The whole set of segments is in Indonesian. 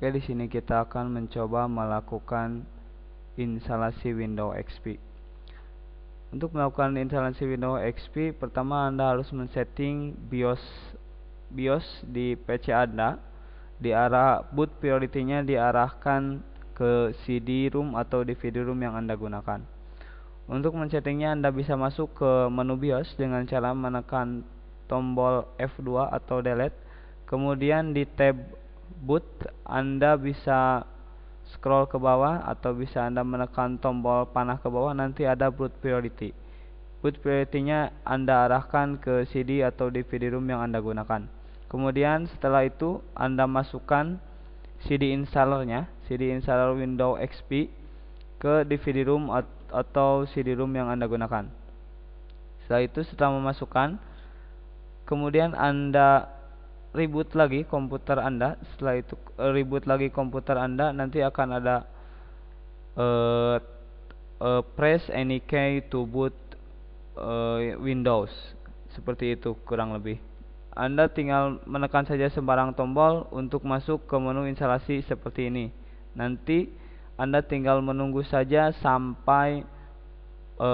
Oke, di sini kita akan mencoba melakukan instalasi Windows XP. Untuk melakukan instalasi Windows XP, pertama Anda harus men-setting BIOS di PC Anda. Boot priority-nya diarahkan ke CD-ROM atau DVD-ROM yang Anda gunakan. Untuk men-settingnya, Anda bisa masuk ke menu BIOS dengan cara menekan tombol F2 atau delete. Kemudian di tab boot, Anda bisa scroll ke bawah atau bisa Anda menekan tombol panah ke bawah, nanti ada boot priority. Boot priority-nya Anda arahkan ke CD atau DVD-ROM yang Anda gunakan. Kemudian setelah itu Anda masukkan CD installernya, CD installer Windows XP ke DVD-ROM atau CD-ROM yang Anda gunakan. Setelah itu, setelah memasukkan, kemudian Anda reboot lagi komputer Anda. Setelah itu reboot lagi komputer Anda, nanti akan ada press any key to boot Windows. Seperti itu kurang lebih. Anda tinggal menekan saja sembarang tombol untuk masuk ke menu instalasi seperti ini. Nanti Anda tinggal menunggu saja sampai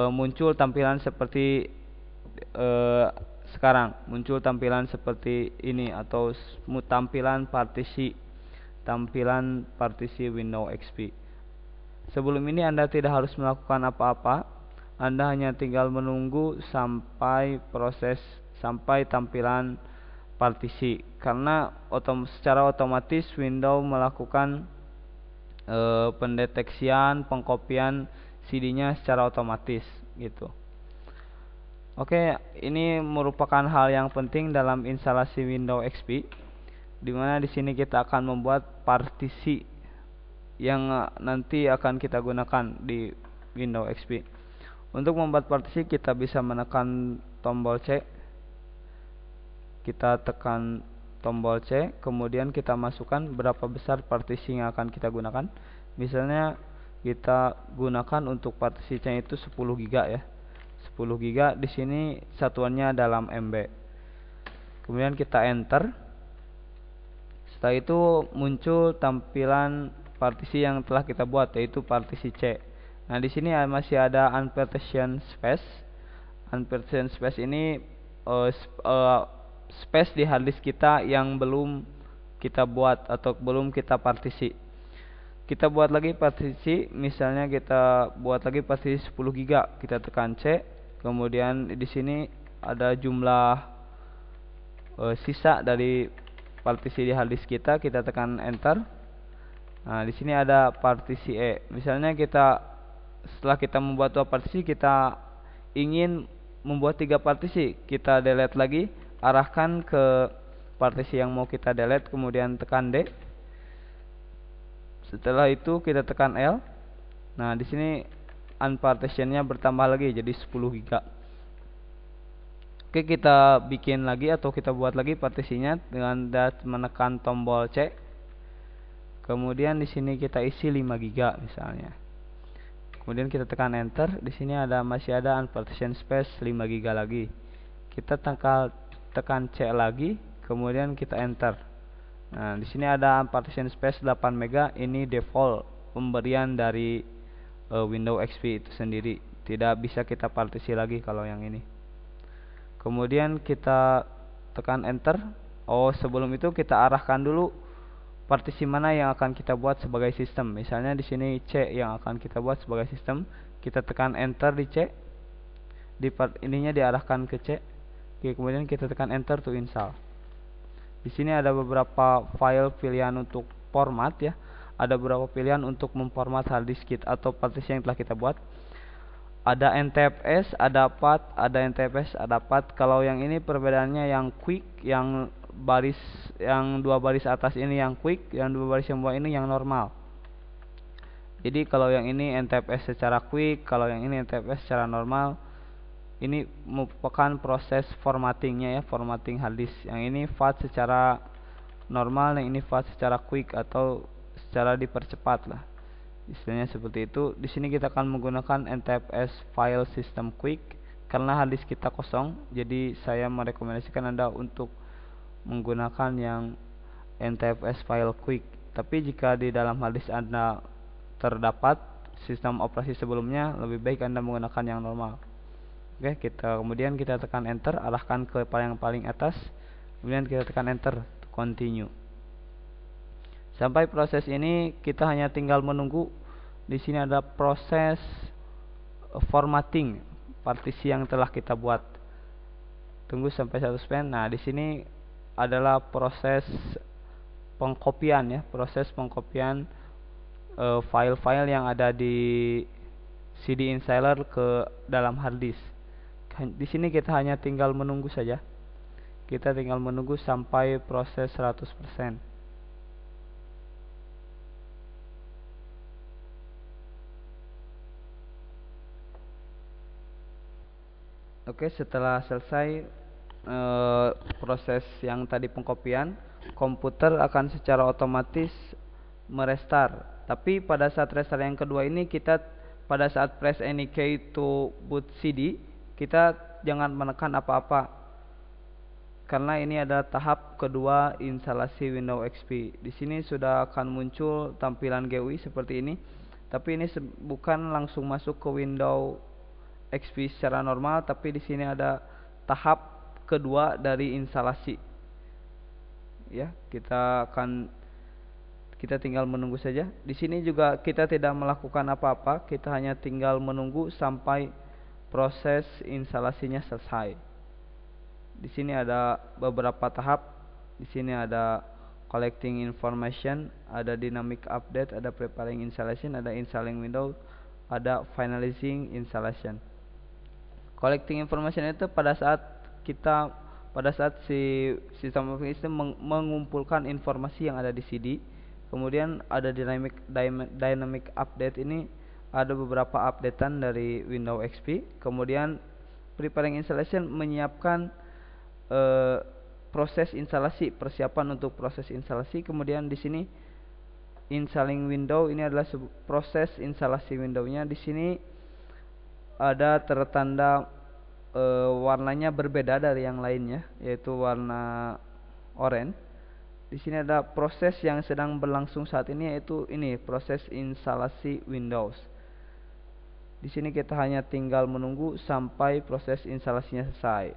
muncul tampilan seperti sekarang, muncul tampilan seperti ini atau tampilan partisi Windows XP. Sebelum ini Anda tidak harus melakukan apa-apa. Anda hanya tinggal menunggu sampai tampilan partisi, karena secara otomatis Windows melakukan pendeteksian pengkopian CD-nya secara otomatis gitu. Oke, ini merupakan hal yang penting dalam instalasi Windows XP, dimana di sini kita akan membuat partisi yang nanti akan kita gunakan di Windows XP. Untuk membuat partisi, kita bisa menekan tombol C. Kita tekan tombol C, kemudian kita masukkan berapa besar partisi yang akan kita gunakan. Misalnya kita gunakan untuk partisi C itu 10 GB ya. 10 GB di sini satuannya dalam MB. Kemudian kita enter. Setelah itu muncul tampilan partisi yang telah kita buat, yaitu partisi C. Nah, di sini masih ada unpartitioned space. Unpartitioned space ini space di harddisk kita yang belum kita buat atau belum kita partisi. Kita buat lagi partisi, misalnya kita buat lagi partisi 10 GB. Kita tekan C. Kemudian di sini ada jumlah sisa dari partisi di harddisk kita tekan enter. Nah, di sini ada partisi E. Misalnya setelah kita membuat 2 partisi, kita ingin membuat 3 partisi, kita delete lagi, arahkan ke partisi yang mau kita delete, kemudian tekan D. Setelah itu kita tekan L. Nah, di sini unpartitionnya bertambah lagi jadi 10 GB. Oke, kita bikin lagi atau kita buat lagi partisinya dengan menekan tombol C. Kemudian di sini kita isi 5 GB misalnya. Kemudian kita tekan enter. Di sini masih ada unpartitioned space 5 GB lagi. Kita tekan C lagi, kemudian kita enter. Nah, di sini ada unpartitioned space 8 MB. Ini default pemberian dari Windows XP itu sendiri. Tidak bisa kita partisi lagi kalau yang ini. Kemudian kita tekan enter. Sebelum itu kita arahkan dulu partisi mana yang akan kita buat sebagai sistem. Misalnya di sini C yang akan kita buat sebagai sistem. Kita tekan enter di C. Ininya diarahkan ke C. Oke, kemudian kita tekan enter to install. Di sini ada beberapa file pilihan untuk format ya. Ada beberapa pilihan untuk memformat harddisk kita atau partisi yang telah kita buat. Ada NTFS, ada PAT, ada NTFS, ada PAT. Kalau yang ini perbedaannya yang quick, yang 2 baris atas ini yang quick, yang 2 baris yang bawah ini yang normal. Jadi kalau yang ini NTFS secara quick, kalau yang ini NTFS secara normal. Ini merupakan proses formattingnya ya, formatting harddisk. Yang ini FAT secara normal, yang ini FAT secara quick atau secara dipercepat lah. Istilahnya seperti itu. Di sini kita akan menggunakan NTFS file system quick karena harddisk kita kosong. Jadi saya merekomendasikan Anda untuk menggunakan yang NTFS file quick Tapi jika di dalam hard disk Anda terdapat sistem operasi sebelumnya, lebih baik Anda menggunakan yang normal. Oke, kemudian kita tekan enter, arahkan ke paling atas. Kemudian kita tekan enter, continue. Sampai proses ini kita hanya tinggal menunggu. Di sini ada proses formatting partisi yang telah kita buat. Tunggu sampai 100%. Nah, di sini adalah proses pengkopian ya, proses pengkopian file-file yang ada di CD installer ke dalam hard disk. Di sini kita hanya tinggal menunggu saja. Kita tinggal menunggu sampai proses 100%. Oke, setelah selesai proses yang tadi pengkopian, komputer akan secara otomatis merestart. Tapi pada saat restart yang kedua ini, kita pada saat press any key to boot CD, kita jangan menekan apa-apa, karena ini adalah tahap kedua instalasi Windows XP. Di sini sudah akan muncul tampilan GUI seperti ini, tapi ini bukan langsung masuk ke Windows XP secara normal, tapi di sini ada tahap kedua dari instalasi. Ya, kita tinggal menunggu saja. Di sini juga kita tidak melakukan apa-apa, kita hanya tinggal menunggu sampai proses instalasinya selesai. Di sini ada beberapa tahap. Di sini ada collecting information, ada dynamic update, ada preparing installation, ada installing Windows, ada finalizing installation. Collecting information itu pada saat si sistem operasi mengumpulkan informasi yang ada di CD. Kemudian ada dynamic update, ini ada beberapa updatean dari Windows XP. Kemudian preparing installation menyiapkan proses instalasi, persiapan untuk proses instalasi. Kemudian di sini installing Windows, ini adalah proses instalasi Windows-nya. Di sini ada tertanda warnanya berbeda dari yang lainnya, yaitu warna oranye. Di sini ada proses yang sedang berlangsung saat ini, yaitu ini proses instalasi Windows. Di sini kita hanya tinggal menunggu sampai proses instalasinya selesai.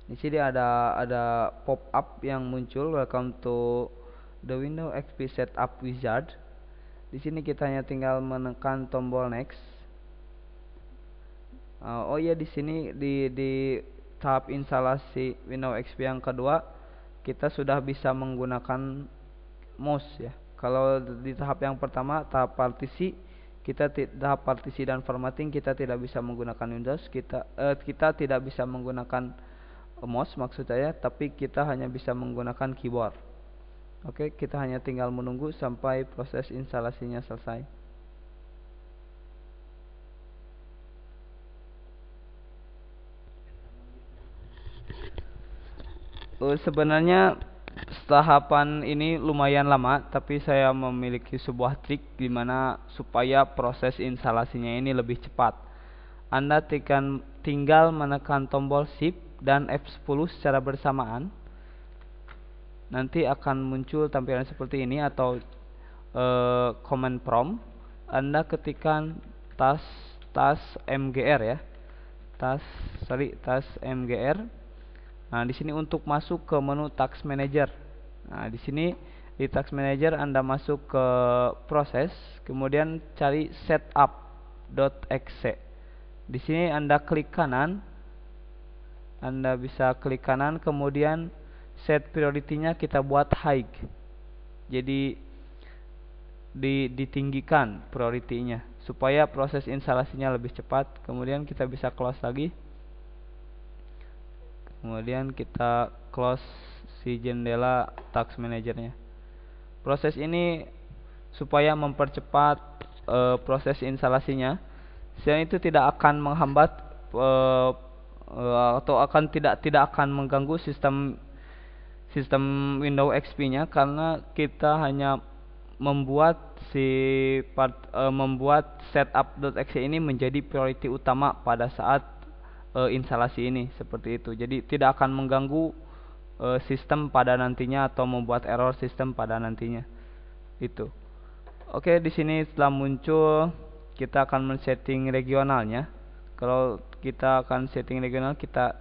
Di sini ada pop-up yang muncul, welcome to the Windows XP Setup Wizard. Di sini kita hanya tinggal menekan tombol next. Di sini di tahap instalasi Windows XP yang kedua, kita sudah bisa menggunakan mouse ya. Kalau di tahap yang pertama, tahap partisi dan formatting, kita tidak bisa menggunakan Windows, kita tidak bisa menggunakan mouse maksud saya, tapi kita hanya bisa menggunakan keyboard. Oke, kita hanya tinggal menunggu sampai proses instalasinya selesai. Sebenarnya tahapan ini lumayan lama, tapi saya memiliki sebuah trik di mana supaya proses instalasinya ini lebih cepat. Anda tinggal menekan tombol Shift dan F10 secara bersamaan. Nanti akan muncul tampilan seperti ini atau command prompt. Anda ketikkan tas mgr ya. Tas mgr. Nah, di sini untuk masuk ke menu Task Manager. Nah, di sini di Task Manager Anda masuk ke proses, kemudian cari setup.exe. Di sini Anda klik kanan. Anda bisa klik kanan, kemudian set priority-nya kita buat high. Jadi ditinggikan priority-nya supaya proses instalasinya lebih cepat. Kemudian kita bisa close lagi. Kemudian kita close si jendela Task Manager-nya. Proses ini supaya mempercepat proses instalasinya, selain itu tidak akan menghambat atau tidak akan mengganggu sistem Windows XP-nya, karena kita hanya membuat setup.exe ini menjadi priority utama pada saat instalasi ini, seperti itu. Jadi tidak akan mengganggu sistem pada nantinya atau membuat error sistem pada nantinya. Itu. Oke, di sini setelah muncul kita akan men-setting regionalnya. Kalau kita akan setting regional, kita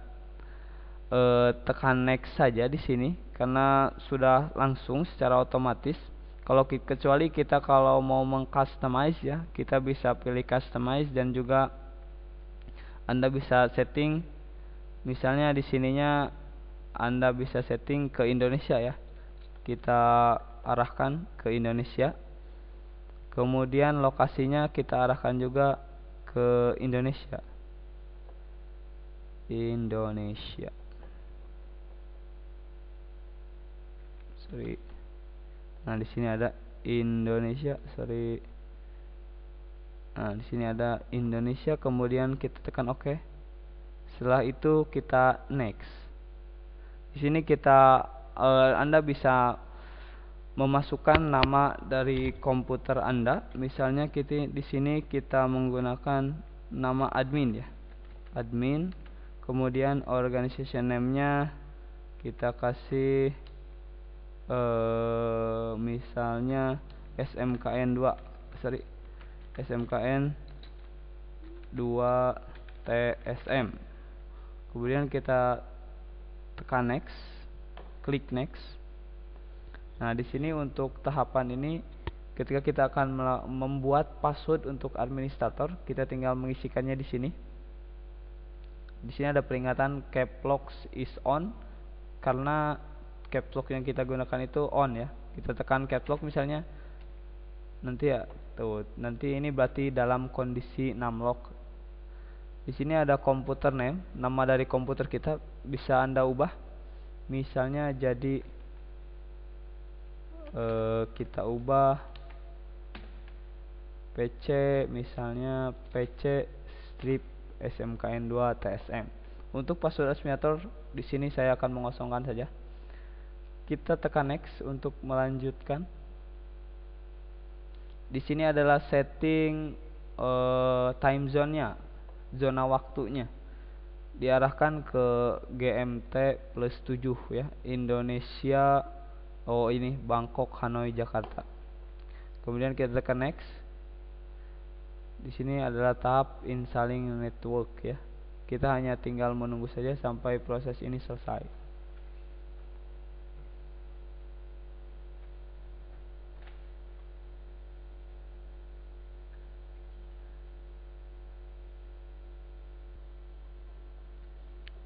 tekan next saja di sini karena sudah langsung secara otomatis. Kecuali kita kalau mau mengcustomize ya, kita bisa pilih customize dan juga Anda bisa setting misalnya di sininya Anda bisa setting ke Indonesia ya. Kita arahkan ke Indonesia. Kemudian lokasinya kita arahkan juga ke Indonesia. Sorry. Nah, di sini ada Indonesia, sorry. Nah, di sini ada Indonesia, kemudian kita tekan OK. Setelah itu kita next. Di sini Anda bisa memasukkan nama dari komputer Anda. Misalnya di sini kita menggunakan nama admin ya. Admin. Kemudian organization name-nya kita kasih misalnya SMKN 2 TSM. Kemudian kita tekan next, klik next. Nah, di sini untuk tahapan ini ketika kita akan membuat password untuk administrator, kita tinggal mengisikannya di sini. Di sini ada peringatan caps lock is on karena caps lock yang kita gunakan itu on ya. Kita tekan caps lock misalnya. Nanti ini berarti dalam kondisi numlock. Di sini ada computer name, nama dari komputer kita bisa Anda ubah. Misalnya jadi kita ubah PC, misalnya PC strip SMKN 2 TSM. Untuk password administrator di sini saya akan mengosongkan saja. Kita tekan next untuk melanjutkan. Di sini adalah setting time zone-nya, zona waktunya. Diarahkan ke GMT plus 7 ya, Indonesia. Ini Bangkok, Hanoi, Jakarta. Kemudian kita tekan next. Di sini adalah tahap installing network ya. Kita hanya tinggal menunggu saja sampai proses ini selesai.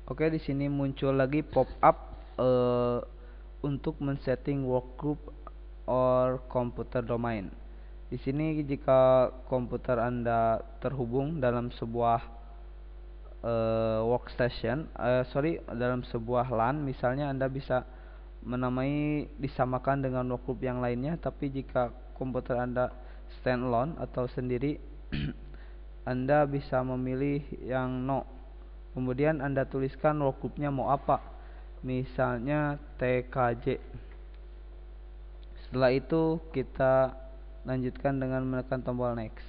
Oke, di sini muncul lagi pop up untuk men-setting workgroup or computer domain. Di sini jika komputer Anda terhubung dalam sebuah workstation, dalam sebuah LAN, misalnya Anda bisa disamakan dengan workgroup yang lainnya. Tapi jika komputer Anda standalone atau sendiri, Anda bisa memilih yang no. Kemudian Anda tuliskan workgroupnya mau apa, misalnya TKJ. Setelah itu kita lanjutkan dengan menekan tombol next.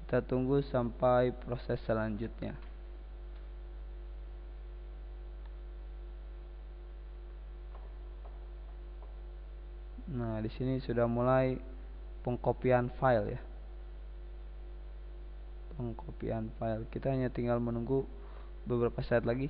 Kita tunggu sampai proses selanjutnya. Nah, di sini sudah mulai pengkopian file ya. Pengkopian file. Kita hanya tinggal menunggu beberapa saat lagi.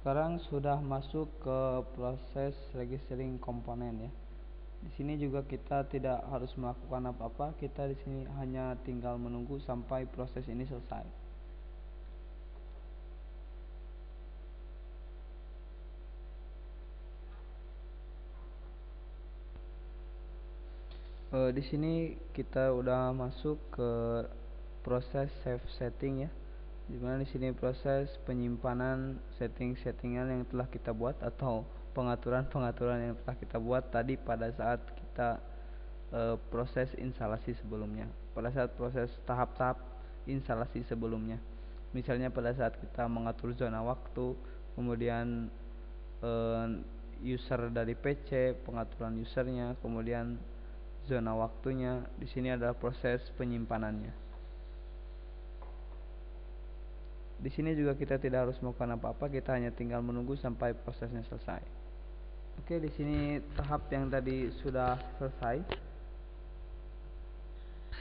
Sekarang sudah masuk ke proses registering komponen ya. Di sini juga kita tidak harus melakukan apa-apa. Kita di sini hanya tinggal menunggu sampai proses ini selesai. Di sini kita udah masuk ke proses save setting ya. Dimana di sini proses penyimpanan setting-settingan yang telah kita buat atau pengaturan-pengaturan yang telah kita buat tadi pada saat kita proses instalasi sebelumnya, pada saat proses tahap-tahap instalasi sebelumnya. Misalnya pada saat kita mengatur zona waktu, kemudian user dari PC, pengaturan usernya, kemudian zona waktunya. Di sini adalah proses penyimpanannya. Di sini juga kita tidak harus melakukan apa-apa, kita hanya tinggal menunggu sampai prosesnya selesai. Oke, di sini tahap yang tadi sudah selesai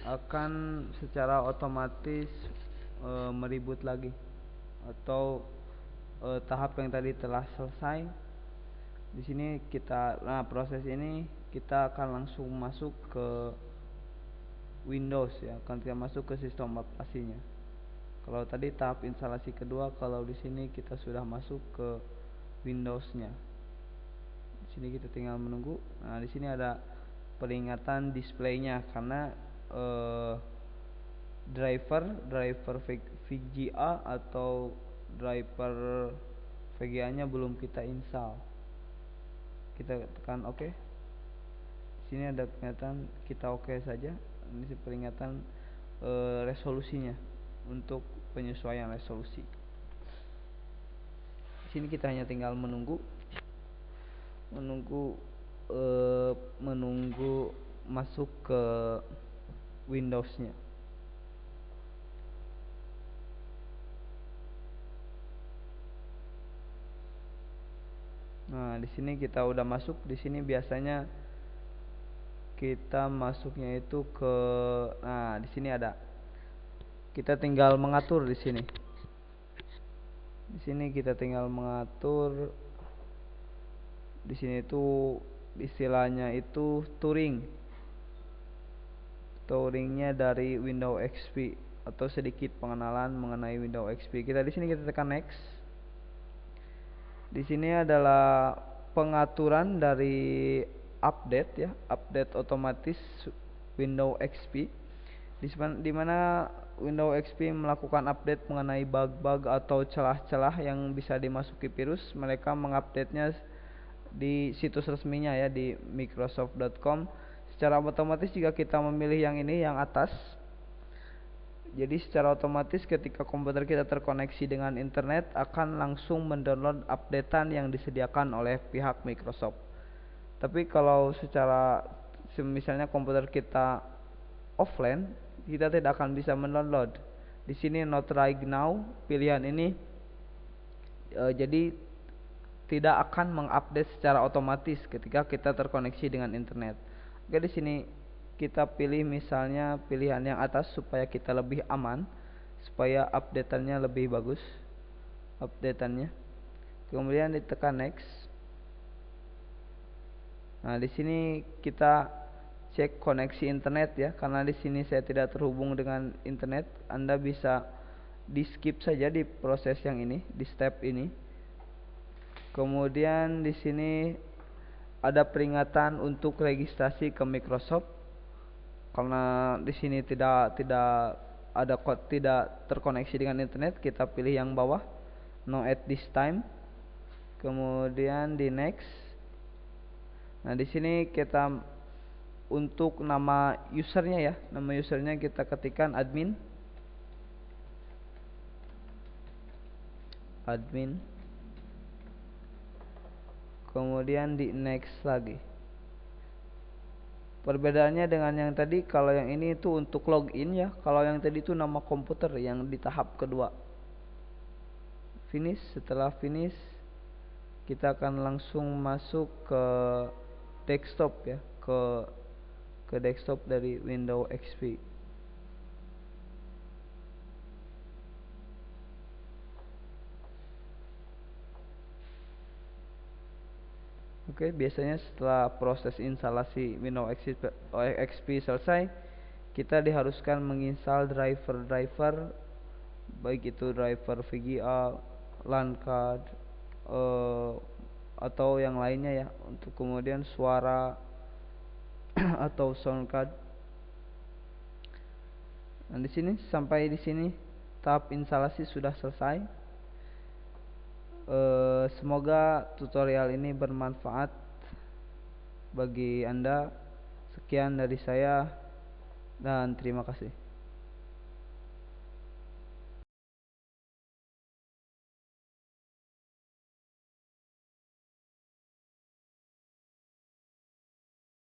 akan secara otomatis meribut lagi, atau tahap yang tadi telah selesai. Di sini proses ini kita akan langsung masuk ke Windows ya, akan kita masuk ke sistem aplikasinya. Kalau tadi tahap instalasi kedua, kalau di sini kita sudah masuk ke Windows-nya. Di sini kita tinggal menunggu. Nah, di sini ada peringatan display-nya karena driver VGA atau driver VGA-nya belum kita install. Kita tekan OK. Di sini ada peringatan kita OK saja. Ini peringatan resolusinya untuk penyesuaian resolusi. Di sini kita hanya tinggal menunggu masuk ke Windows-nya. Nah, di sini kita udah masuk. Di sini biasanya kita masuknya itu ke di sini ada. Kita tinggal mengatur di sini. Di sini kita tinggal mengatur. Di sini itu istilahnya itu touring. Touringnya dari Windows XP atau sedikit pengenalan mengenai Windows XP. Di sini kita tekan next. Di sini adalah pengaturan dari update ya, update otomatis Windows XP. Di mana Windows XP melakukan update mengenai bug-bug atau celah-celah yang bisa dimasuki virus. Mereka mengupdate-nya di situs resminya ya, di microsoft.com. Secara otomatis jika kita memilih yang ini, yang atas, jadi secara otomatis ketika komputer kita terkoneksi dengan internet akan langsung mendownload updatean yang disediakan oleh pihak Microsoft. Tapi kalau misalnya komputer kita offline, kita tidak akan bisa mendownload. Di sini not right now, pilihan ini jadi tidak akan mengupdate secara otomatis ketika kita terkoneksi dengan internet. Oke, di sini kita pilih misalnya pilihan yang atas supaya kita lebih aman, supaya updateannya lebih bagus. Kemudian ditekan next. Nah, di sini kita cek koneksi internet ya, karena di sini saya tidak terhubung dengan internet. Anda bisa di skip saja di proses yang ini, di step ini. Kemudian di sini ada peringatan untuk registrasi ke Microsoft. Karena di sini tidak terkoneksi dengan internet, kita pilih yang bawah, no at this time. Kemudian di next. Nah, di sini kita untuk nama usernya ya, nama usernya kita ketikkan admin. Kemudian di next lagi. Perbedaannya dengan yang tadi, kalau yang ini itu untuk login ya, kalau yang tadi itu nama komputer yang di tahap kedua. Finish. Setelah finish, kita akan langsung masuk ke desktop ya, ke desktop dari Windows XP. Oke, biasanya setelah proses instalasi Windows XP selesai, kita diharuskan menginstal driver baik itu driver VGA, LAN card, atau yang lainnya ya, untuk kemudian suara atau sound card. Nah, sampai di sini tahap instalasi sudah selesai. Semoga tutorial ini bermanfaat bagi Anda. Sekian dari saya dan terima kasih.